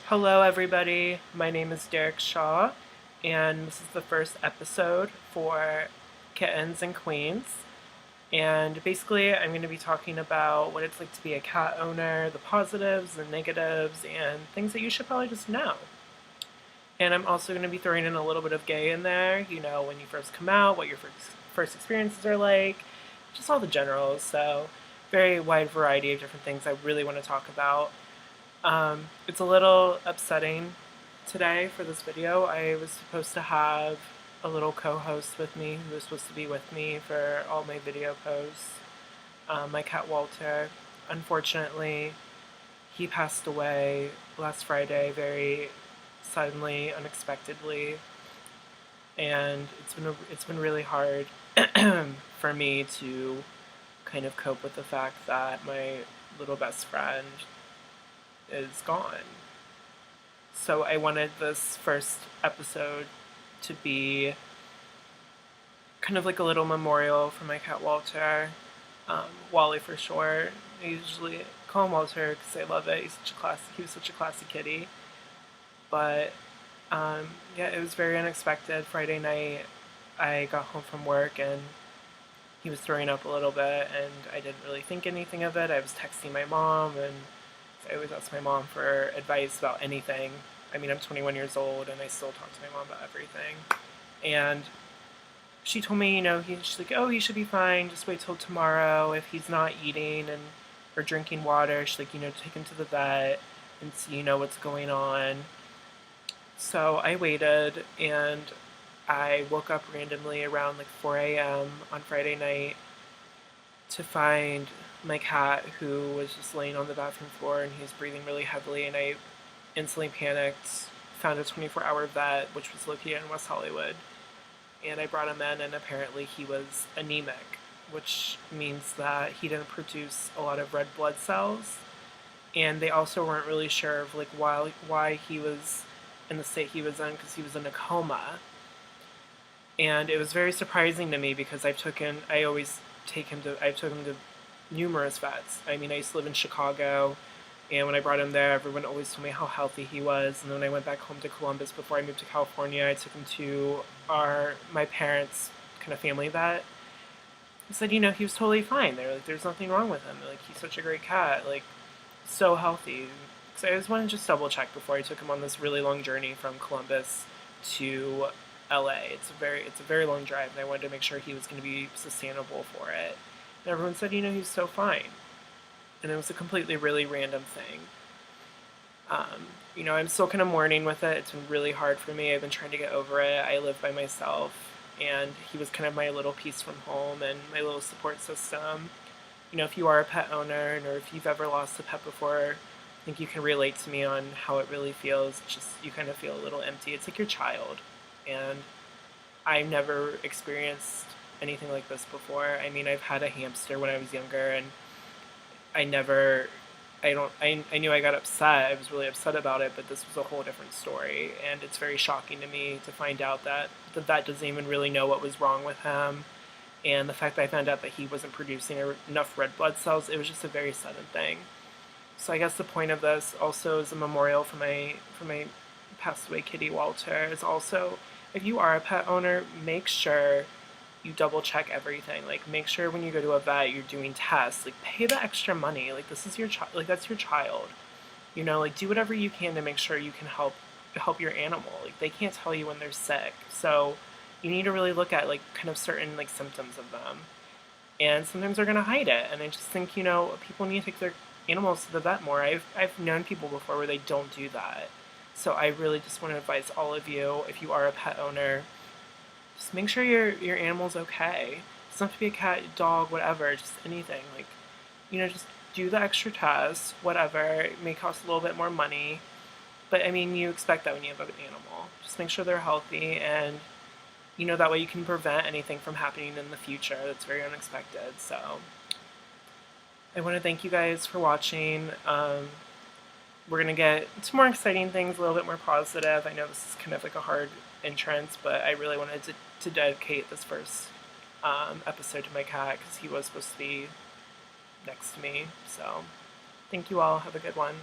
Hello, everybody. My name is Derek Shaw, and this is the first episode for Kittens and Queens. And basically, I'm going to be talking about what it's like to be a cat owner, the positives, the negatives, and things that you should probably just know. And I'm also going to be throwing in a little bit of gay in there, when you first come out, what your first experiences are like, just all the generals. So, very wide variety of different things I really want to talk about. It's a little upsetting today for this video. I was supposed to have a little co-host with me who was supposed to be with me for all my video posts. My cat Walter. Unfortunately, he passed away last Friday very suddenly, unexpectedly, and it's been really hard for me to kind of cope with the fact that my little best friend is gone. So I wanted this first episode to be kind of like a little memorial for my cat Walter, Wally for short. I usually call him Walter because I love it. He was such a classy kitty. But yeah, it was very unexpected. Friday night, I got home from work and he was throwing up a little bit, and I didn't really think anything of it. I was texting my mom, and I always ask my mom for advice about anything. I mean, I'm 21 years old, and I still talk to my mom about everything. And she told me, she's like, oh, he should be fine. Just wait till tomorrow. If he's not eating or drinking water, she's like, take him to the vet and see, what's going on. So I waited, and I woke up randomly around like 4 a.m. on Friday night to find my cat, who was just laying on the bathroom floor, and he was breathing really heavily, and I instantly panicked, found a 24-hour vet, which was located in West Hollywood, and I brought him in, and apparently he was anemic, which means that he didn't produce a lot of red blood cells, and they also weren't really sure of like why he was in the state he was in, because he was in a coma. And it was very surprising to me because I've took him to numerous vets. I mean, I used to live in Chicago, and when I brought him there, everyone always told me how healthy he was. And then when I went back home to Columbus before I moved to California, I took him to my parents' kind of family vet. He said, he was totally fine. They're like, there's nothing wrong with him. Like, he's such a great cat, like, so healthy. So I just wanted to just double check before I took him on this really long journey from Columbus to LA. It's a very long drive, and I wanted to make sure he was going to be sustainable for it. And everyone said, he's so fine. And it was a completely really random thing. I'm still kind of mourning with it. It's been really hard for me. I've been trying to get over it. I live by myself, and he was kind of my little piece from home and my little support system. If you are a pet owner, or if you've ever lost a pet before, I think you can relate to me on how it really feels. It's just, you kind of feel a little empty. It's like your child. And I never experienced anything like this before. I mean, I've had a hamster when I was younger, and I knew I got upset. I was really upset about it, but this was a whole different story. And it's very shocking to me to find out that the vet doesn't even really know what was wrong with him. And the fact that I found out that he wasn't producing enough red blood cells, it was just a very sudden thing. So I guess the point of this also is a memorial for my passed away kitty Walter. Is also, if you are a pet owner, make sure you double check everything. Like, make sure when you go to a vet, you're doing tests. Like, pay the extra money. Like, this is your child. Like, that's your child. Like, do whatever you can to make sure you can help your animal. Like, they can't tell you when they're sick, so you need to really look at like kind of certain like symptoms of them. And sometimes they're gonna hide it. And I just think people need to take their animals to the vet more. I've known people before where they don't do that. So I really just want to advise all of you, if you are a pet owner, just make sure your animal's okay. It doesn't have to be a cat, dog, whatever, just anything. Like, just do the extra tests, whatever. It may cost a little bit more money, but I mean, you expect that when you have an animal. Just make sure they're healthy, and that way you can prevent anything from happening in the future that's very unexpected. So I want to thank you guys for watching. We're going to get to more exciting things, a little bit more positive. I know this is kind of like a hard entrance, but I really wanted to dedicate this first episode to my cat because he was supposed to be next to me. So thank you all. Have a good one.